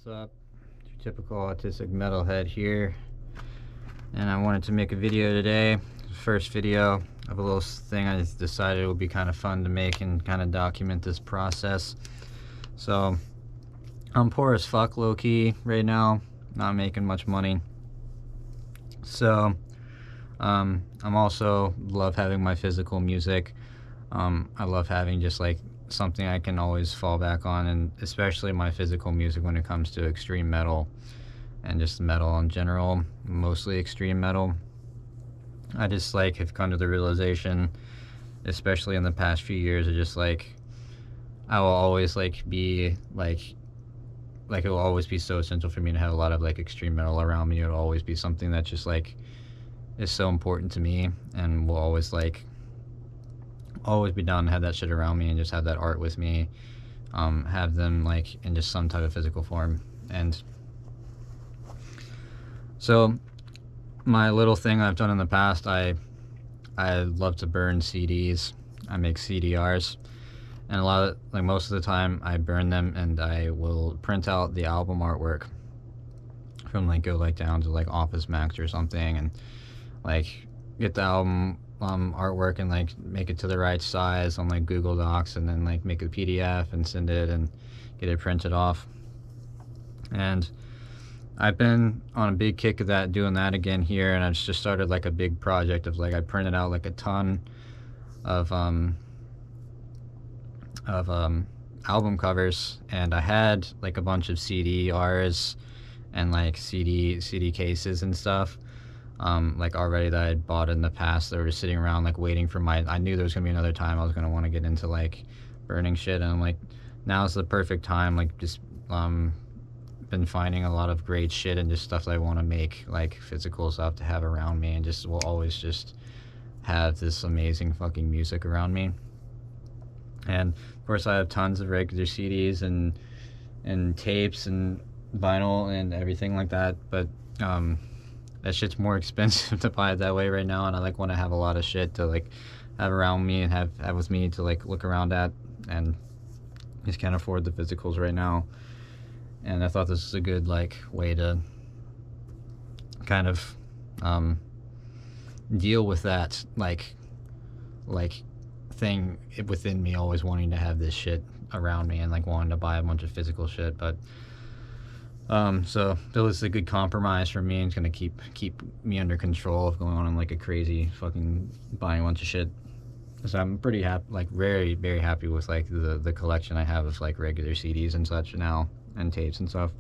What's up? Your typical autistic metalhead here, and I wanted to make a video today. First video of a little thing I just decided it would be kind of fun to make and kind of document this process. So I'm poor as fuck, low-key, right now, not making much money. So I'm also love having my physical music. I love having just like something I can always fall back on, and especially my physical music when it comes to extreme metal and just metal in general, mostly extreme metal. I just like have come to the realization, especially in the past few years, of just like I will always be it will always be so essential for me to have a lot of like extreme metal around me. It will always be something that just like is so important to me, and will always be down to have that shit around me and just have that art with me, have them like in just some type of physical form. And so my little thing I've done in the past, I love to burn CDs. I make CDRs, and most of the time I burn them, and I will print out the album artwork from go down to Office Max or something, and get the album artwork and make it to the right size on Google Docs, and then make a PDF and send it and get it printed off. And I've been on a big kick of that, doing that again here, and I've just started a big project of I printed out a ton of album covers, and I had a bunch of CDRs and CD cases and stuff already that I had bought in the past that were just sitting around waiting for I knew there was gonna be another time I was gonna want to get into burning shit, and I'm now's the perfect time. Just been finding a lot of great shit and just stuff that I want to make, physical stuff to have around me, and just will always just have this amazing fucking music around me. And of course I have tons of regular CDs and tapes and vinyl and everything like that, but that shit's more expensive to buy it that way right now, and I want to have a lot of shit to have around me and have with me to look around at, and just can't afford the physicals right now. And I thought this was a good way to kind of deal with that thing within me, always wanting to have this shit around me and wanting to buy a bunch of physical shit. But so that was a good compromise for me, and it's gonna keep me under control of going on a crazy fucking buying a bunch of shit. So I'm pretty happy, very, very happy with the collection I have of regular CDs and such now, and tapes and stuff.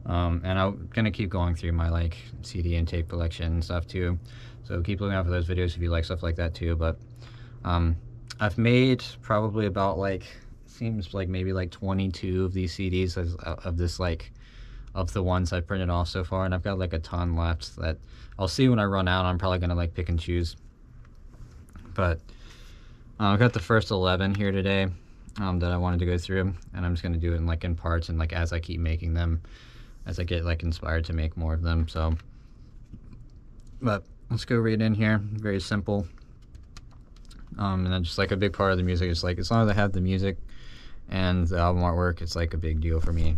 And I'm gonna keep going through my CD and tape collection and stuff too, so keep looking out for those videos if you like stuff like that too. But I've made probably about seems maybe 22 of these CDs of this of the ones I printed off so far, and I've got a ton left that I'll see when I run out. I'm probably gonna pick and choose, but I've got the first 11 here today that I wanted to go through, and I'm just gonna do it in parts, and as I keep making them, as I get inspired to make more of them. So, but let's go right in here. Very simple. And then just a big part of the music is as long as I have the music and the album artwork, it's a big deal for me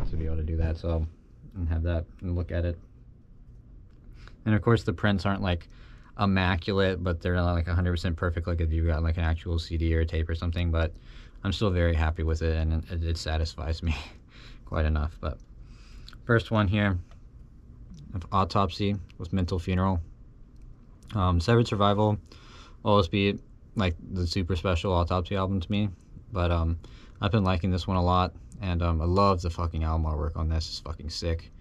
to be able to do that. So, and have that and look at it. And of course the prints aren't immaculate, but they're not 100% perfect if you've got an actual CD or a tape or something. But I'm still very happy with it, and it satisfies me quite enough. But first one here of Autopsy with Mental Funeral. Severed Survival will always be the super special Autopsy album to me, but I've been liking this one a lot, and I love the fucking album artwork on this. It's fucking sick,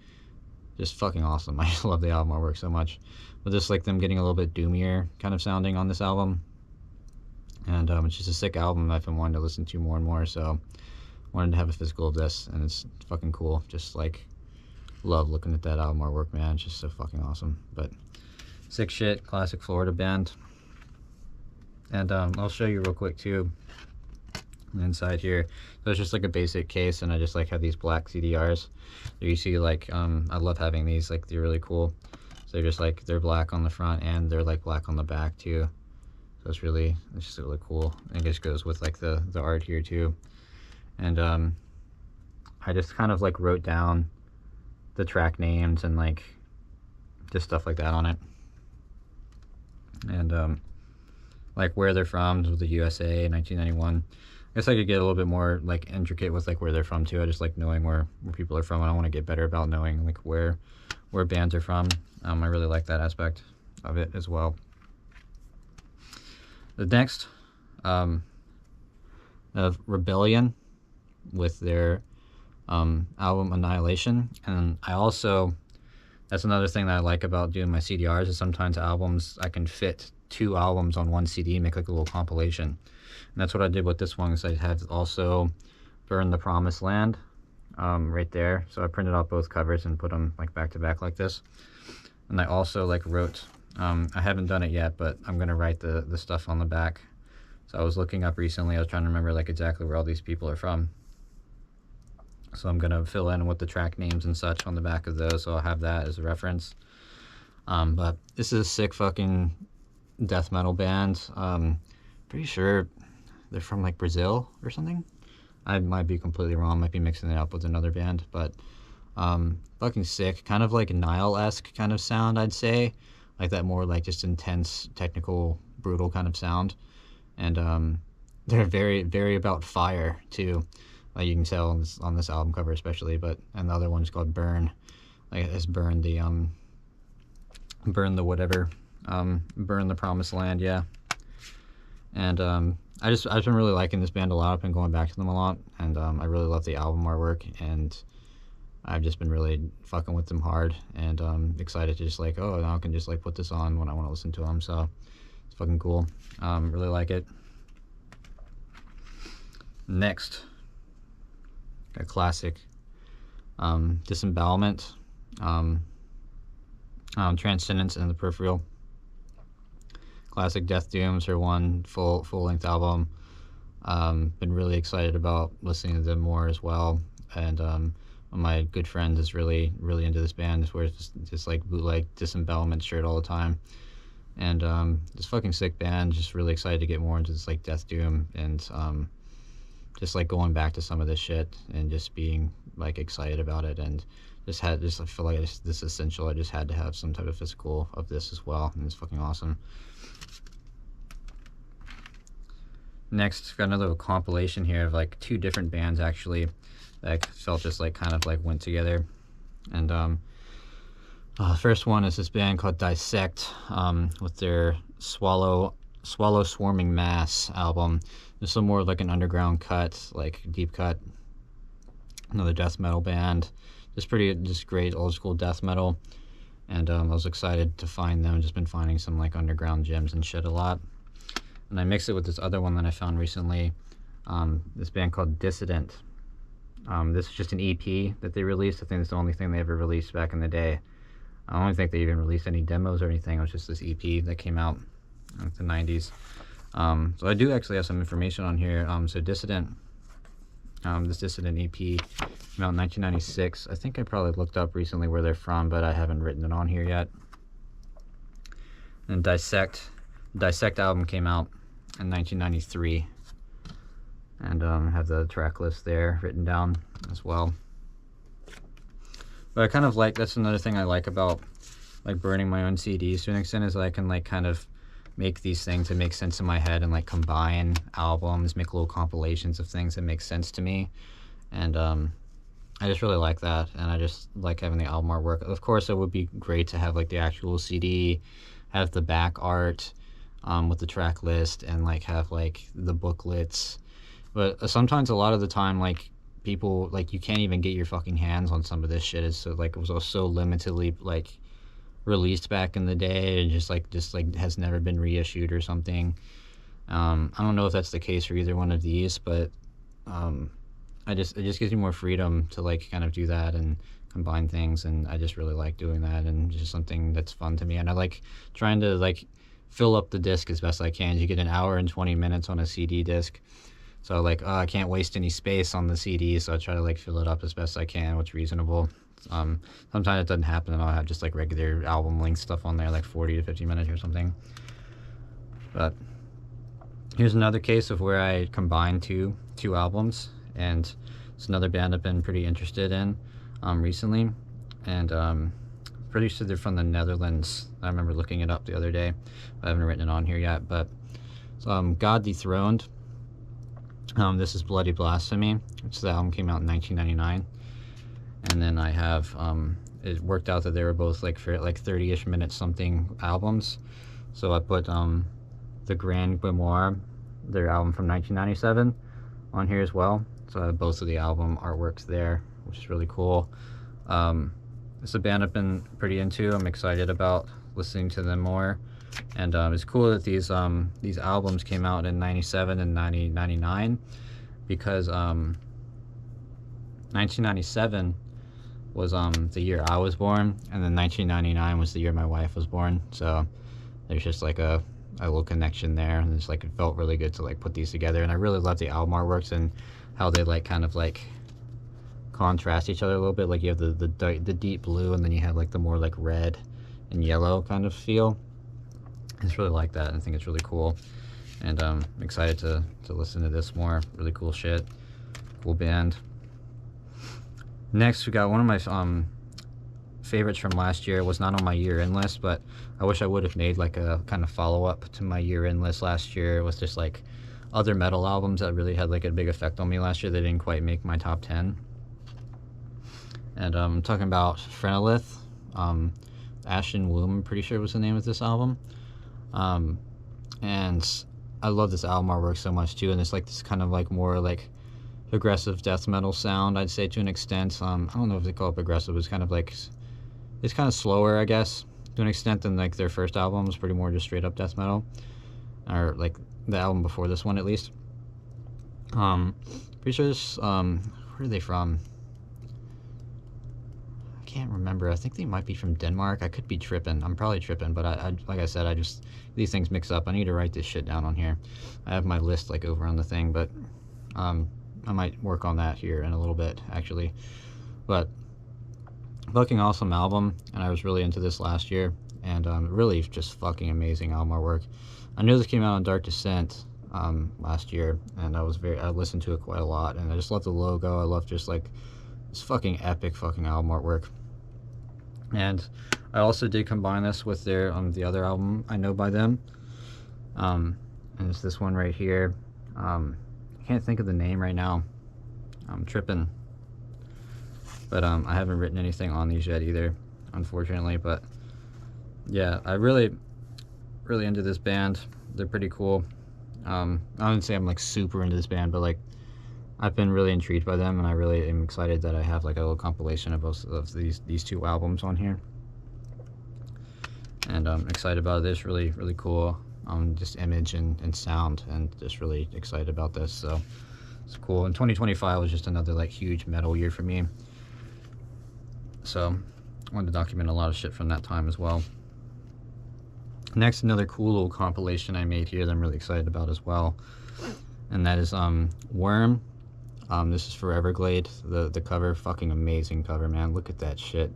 just fucking awesome. I just love the album artwork so much. But just them getting a little bit doomier kind of sounding on this album, and it's just a sick album I've been wanting to listen to more and more, so wanted to have a physical of this, and it's fucking cool. Just love looking at that album artwork, man. It's just so fucking awesome. But sick shit, classic Florida band. And I'll show you real quick too inside here. So it's just a basic case, and I just have these black CDRs. So you see I love having these, they're really cool. So they're just they're black on the front, and they're black on the back too. So it's just really cool. And it just goes with the art here too. And I just kind of like wrote down the track names and like just stuff like that on it, and like where they're from, with the USA 1991. I guess I could get a little bit more like intricate with like where they're from too. I just like knowing where people are from. I want to get better about knowing like where bands are from. I really like that aspect of it as well. The next, of Rebellion with their album Annihilation. And I also, that's another thing that I like about doing my CDRs, is sometimes albums, I can fit 2 albums on one CD, make like a little compilation. And that's what I did with this one, is I had also Burn the Promised Land right there. So I printed out both covers and put them like back to back like this. And I also like wrote, I haven't done it yet, but I'm gonna write the stuff on the back. So I was looking up recently, I was trying to remember like exactly where all these people are from. So I'm gonna fill in with the track names and such on the back of those, so I'll have that as a reference. But this is a sick fucking death metal band. Pretty sure they're from like Brazil or something. I might be completely wrong, might be mixing it up with another band, but fucking sick. Kind of like Nile-esque kind of sound, I'd say. Like that more like just intense, technical, brutal kind of sound. And they're very, very about fire too. Like you can tell on this album cover especially, and the other one's called Burn. Like it's Burn the whatever. Burn the Promised Land, yeah. And I've been really liking this band a lot. I've been going back to them a lot, and I really love the album artwork, and I've just been really fucking with them hard, and excited to just like, oh, now I can just like put this on when I want to listen to them. So it's fucking cool. Really like it. Next, a classic, Disembowelment, Transcendence and the Peripheral. Classic Death Dooms, her one full-length album. Been really excited about listening to them more as well. And one of my good friends is really into this band. Just wears just like bootleg Disembowelment shirt all the time. And this fucking sick band. Just really excited to get more into this like Death Doom, and just like going back to some of this shit and just being like excited about it, and I feel like this is essential. I just had to have some type of physical of this as well, and it's fucking awesome. Next, got another little compilation here of like 2 different bands actually that I felt just like kind of like went together. And the first one is this band called Dissect, with their Swallow Swarming Mass album. This is more of like an underground cut, like deep cut. Another death metal band, just great old school death metal. And I was excited to find them. Just been finding some like underground gems and shit a lot. And I mixed it with this other one that I found recently, this band called Dissident. This is just an EP that they released. I think it's the only thing they ever released back in the day. I don't think they even released any demos or anything. It was just this EP that came out in the 90s. So I do actually have some information on here. So Dissident, this Dissident EP came out in 1996. I think I probably looked up recently where they're from, but I haven't written it on here yet. And Dissect album came out in 1993, and I have the track list there written down as well. But I kind of like, that's another thing I like about like burning my own CDs to an extent, is that I can like kind of make these things that make sense in my head, and like combine albums, make little compilations of things that make sense to me. And I just really like that, and I just like having the album artwork. Of course, it would be great to have like the actual CD, have the back art with the track list, and like have like the booklets. But sometimes, a lot of the time, like people, like you can't even get your fucking hands on some of this shit. It's so like, it was so limitedly like released back in the day, and just like has never been reissued or something. I don't know if that's the case for either one of these, but it just gives me more freedom to like kind of do that and combine things, and I just really like doing that, and just something that's fun to me. And I like trying to like fill up the disc as best I can. You get an hour and 20 minutes on a CD disc, so like I can't waste any space on the CD, so I try to like fill it up as best I can, what's reasonable. Sometimes it doesn't happen, and I'll have just like regular album length stuff on there, like 40 to 50 minutes or something. But here's another case of where I combined two albums, and It's another band I've been pretty interested in recently, and pretty sure they're from the Netherlands. I remember looking it up the other day. I haven't written it on here yet, but God Dethroned. This is Bloody Blasphemy, which the album came out in 1999. And then I have, it worked out that they were both like 30-ish minute something albums. So I put the Grand Grimoire, their album from 1997, on here as well. So I have both of the album artworks there, which is really cool. It's a band I've been pretty into. I'm excited about listening to them more. And it's cool that these albums came out in 97 and 99, because 1997 was the year I was born, and then 1999 was the year my wife was born. So there's just like a little connection there, and it's like, it felt really good to like put these together. And I really love the album artworks and how they like kind of like contrast each other a little bit. Like you have the deep blue, and then you have like the more like red and yellow kind of feel. I just really like that, and I think it's really cool, and I'm excited to listen to this more. Really cool shit, cool band. Next, we got one of my favorites from last year. It was not on my year-end list, but I wish I would have made like a kind of follow-up to my year-end list last year. It was just like other metal albums that really had like a big effect on me last year. They didn't quite make my top 10. And I'm talking about Frenolith. Ashen Womb, I'm pretty sure was the name of this album. And I love this album artwork so much too, and it's like this kind of like more like aggressive death metal sound, I'd say, to an extent. I don't know if they call it aggressive. It's kind of like, it's kind of slower, I guess, to an extent, than like their first album was pretty more just straight up death metal, or like the album before this one at least. Pretty sure this, where are they from? I can't remember. I think they might be from Denmark. I could be tripping. I'm probably tripping, but I like I said, these things mix up. I need to write this shit down on here. I have my list like over on the thing, but I might work on that here in a little bit, actually. But fucking awesome album, and I was really into this last year, and really just fucking amazing album artwork. I knew this came out on Dark Descent last year, and I listened to it quite a lot, and I just love the logo. I love just like this fucking epic fucking album artwork. And I also did combine this with their the other album I know by them, and it's this one right here. I can't think of the name right now. I'm tripping, but I haven't written anything on these yet either, unfortunately. But yeah, I really into this band. They're pretty cool. I wouldn't say I'm like super into this band, but like I've been really intrigued by them, and I really am excited that I have like a little compilation of both of these two albums on here. And I'm excited about this. Really cool. Just image and sound, and just really excited about this. So it's cool. And 2025 was just another like huge metal year for me. So I wanted to document a lot of shit from that time as well. Next, another cool little compilation I made here that I'm really excited about as well, and that is Worm. This is for Everglade. The cover, fucking amazing cover, man. Look at that shit.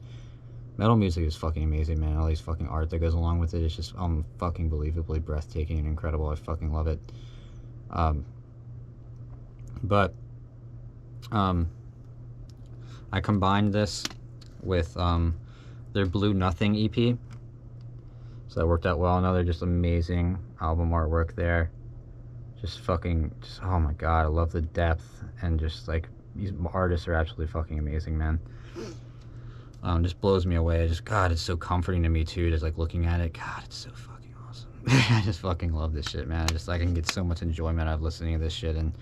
Metal music is fucking amazing, man. All these fucking art that goes along with it is just fucking believably breathtaking and incredible. I fucking love it. I combined this with their Blue Nothing EP, so that worked out well. Another just amazing album artwork there. Just oh my god, I love the depth, and just like these artists are absolutely fucking amazing, man. Just blows me away. God, it's so comforting to me too, just like looking at it. God, it's so fucking awesome. I just fucking love this shit, man. I can get so much enjoyment out of listening to this shit and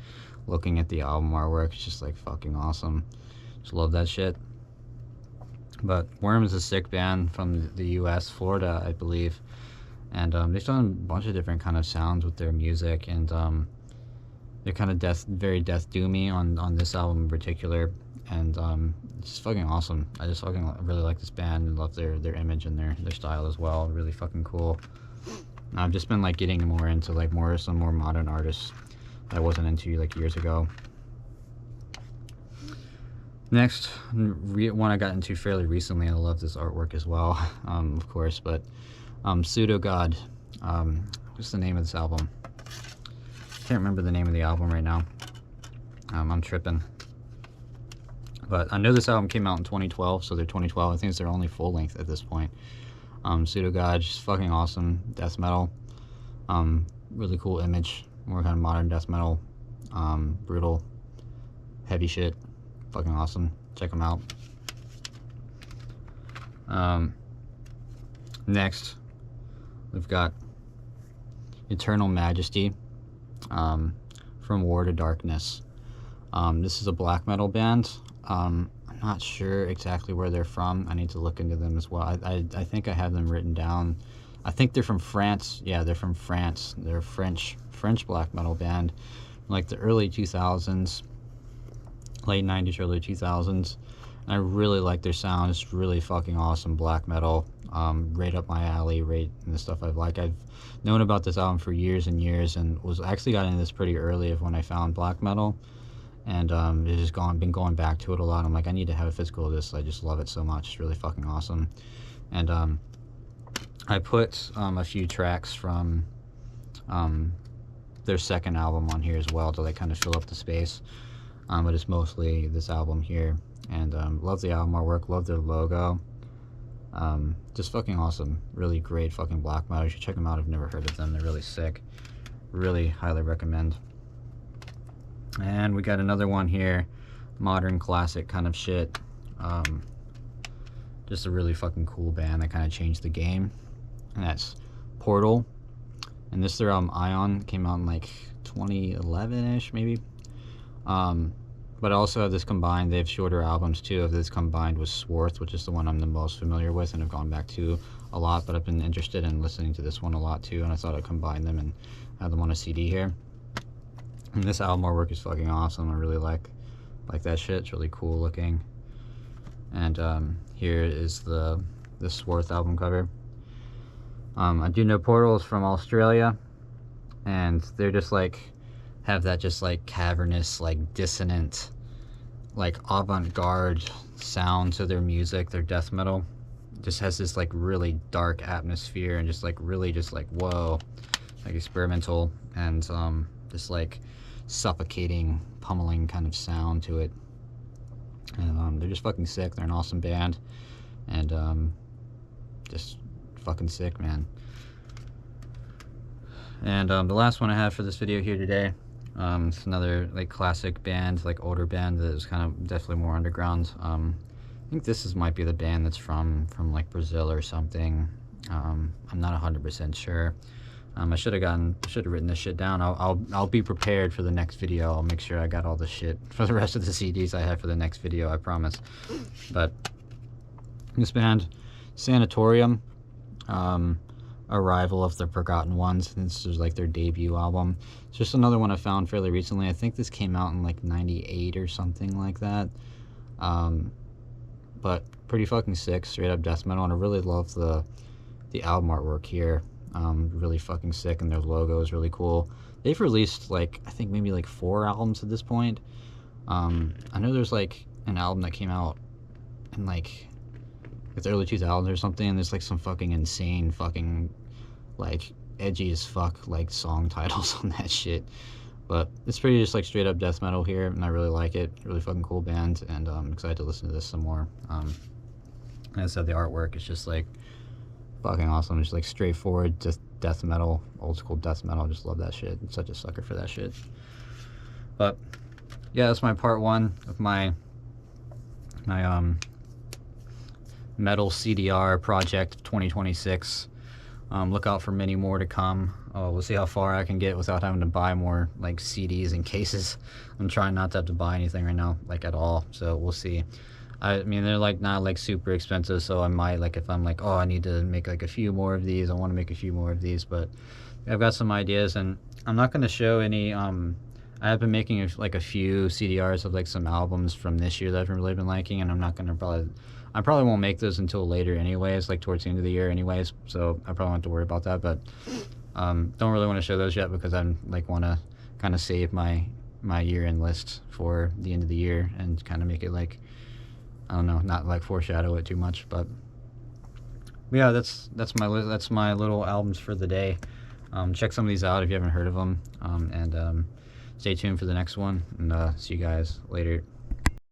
looking at the album artwork. It's just like fucking awesome. Just love that shit. But Worm is a sick band from the US, Florida, I believe. And they've done a bunch of different kind of sounds with their music, and they're kind of very death doomy on this album in particular, and it's just fucking awesome. I just fucking really like this band and love their image and their style as well. Really fucking cool. And I've just been like getting more into like some more modern artists that I wasn't into like years ago. Next, one I got into fairly recently. I love this artwork as well, of course, but Pseudo. What's the name of this album? Can't remember the name of the album right now. I'm tripping. But I know this album came out in 2012, so they're 2012. I think it's their only full length at this point. Pseudo God, just fucking awesome death metal. Really cool image, more kind of modern death metal. Brutal, heavy shit, fucking awesome. Check them out. Next, we've got Eternal Majesty, from War to Darkness. This is a black metal band. I'm not sure exactly where they're from. I need to look into them as well. I think I have them written down. I think they're from France. Yeah, they're from France. They're a French black metal band, like the early 2000s, late 90s, early 2000s. And I really like their sound. It's really fucking awesome black metal. Right up my alley, right in the stuff I've liked. I've known about this album for years and years, and was actually got into this pretty early of when I found black metal. And it's just been going back to it a lot. I'm like, I need to have a physical of this. I just love it so much. It's really fucking awesome. And I put a few tracks from their second album on here as well to like kind of fill up the space. But it's mostly this album here. And love the album artwork, love their logo. Just fucking awesome. Really great fucking black metal. You should check them out if you've never heard of them. They're really sick. Really highly recommend. And we got another one here, modern classic kind of shit. Just a really fucking cool band that kind of changed the game, and that's Portal. And this their album Ion came out in like 2011-ish maybe. But I also have this combined. They have shorter albums too. Of this combined with Swarth, which is the one I'm the most familiar with and have gone back to a lot. But I've been interested in listening to this one a lot too, and I thought I'd combine them and have them on a CD here. And this album artwork is fucking awesome. I really like that shit. It's really cool looking. And here is the Swarth album cover. I do know Portal is from Australia, and they're just like have that just like cavernous, like dissonant, like avant-garde sound to their music. Their death metal just has this like really dark atmosphere and just like really just like whoa, like experimental and just like suffocating, pummeling kind of sound to it. And they're just fucking sick. They're an awesome band, and just fucking sick, man. And the last one I have for this video here today, it's another like classic band, like older band that is kind of definitely more underground. I think this might be the band that's from like Brazil or something. I'm not 100% sure. I should have written this shit down. I'll be prepared for the next video. I'll make sure I got all the shit for the rest of the CDs I have for the next video, I promise. But this band, Sanatorium, Arrival of the Forgotten Ones. This is like their debut album. It's just another one I found fairly recently. I think this came out in like 98 or something like that. But pretty fucking sick, straight up death metal, and I really love the album artwork here. Really fucking sick, and their logo is really cool. They've released like I think maybe like 4 albums at this point. I know there's like an album that came out in like the early 2000s or something, and there's like some fucking insane fucking like edgy as fuck like song titles on that shit. But it's pretty just like straight up death metal here, and I really like it. Really fucking cool band, and I'm excited to listen to this some more. As I said, the artwork is just like fucking awesome. Just like straightforward, just death metal, old school death metal. Just love that shit. I'm such a sucker for that shit. But yeah, that's my part 1 of my metal CDR project of 2026. Look out for many more to come. We'll see how far I can get without having to buy more like CDs and cases. I'm trying not to have to buy anything right now, like at all. So we'll see. I mean, they're like not like super expensive, so I might like if I'm like, oh, I need to make like a few more of these. I want to make a few more of these, but I've got some ideas, and I'm not going to show any. I have been making like a few CDRs of like some albums from this year that I've really been liking, and I'm not going to I probably won't make those until later anyways, like towards the end of the year anyways, so I probably won't have to worry about that. But don't really want to show those yet because I'm like want to kind of save my year-end list for the end of the year and kind of make it like, I don't know, not like foreshadow it too much. But yeah, that's my little albums for the day. Check some of these out if you haven't heard of them, and stay tuned for the next one, and see you guys later.